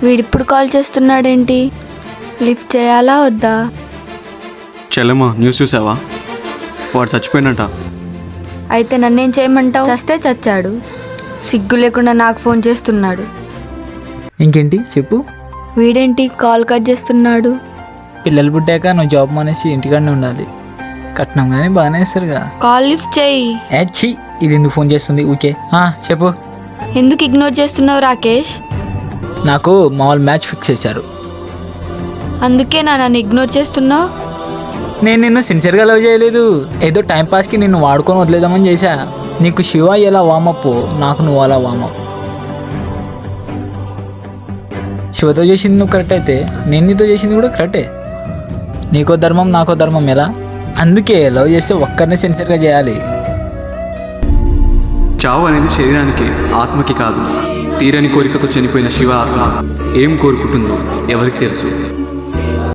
వీడిప్పుడు call చేస్తున్నాడేంటి? Lift చేయాలా వద్దా? చెల్లెమ్మ news చూసావా? వాడు చచ్చిపోయినట్ట. అయితే నన్నేం చేయమంటావు? చస్తే చచ్చాడు, సిగ్గు లేకుండా నాకు ఫోన్ చేస్తున్నాడు. ఇంకేంటి చెప్పు. వీడేంటి కాల్ కట్ చేస్తున్నాడు? పిల్లలు పుట్టాక నువ్వు జాబ్ మానేసి ఇంటికాడనే ఉండాలి. కట్నం కానీ బాగానే ఇస్తారుగా. కాల్ లిఫ్ట్ చేయి. ఛీ, ఇది ఎందుకు ఫోన్ చేస్తుంది ఊకే? చెప్పు. ఎందుకు ఇగ్నోర్ చేస్తున్నావు రాకేష్? నాకు మా వాళ్ళు మ్యాచ్ ఫిక్స్ చేశారు. అందుకే నన్ను ఇగ్నోర్ చేస్తున్నావు? నేను నిన్ను సిన్సియర్గా లవ్ చేయలేదు, ఏదో టైంపాస్కి నిన్ను వాడుకొని వదిలేదామని చేశా. నీకు శివ ఎలా వామప్, నాకు నువ్వు అలా వామప్. శివతో చేసింది నువ్వు కరెక్ట్ అయితే నేను నీతో చేసింది కూడా కరెక్టే. నీకో ధర్మం నాకో ధర్మం ఎలా? అందుకే లవ్ చేస్తే ఒక్కరినే సిన్సియర్గా చేయాలి. చావు అనేది శరీరానికి, ఆత్మకి కాదు. తీరని కోరికతో చనిపోయిన శివ ఆత్మ ఏం కోరుకుంటుందో ఎవరికి తెలుసు?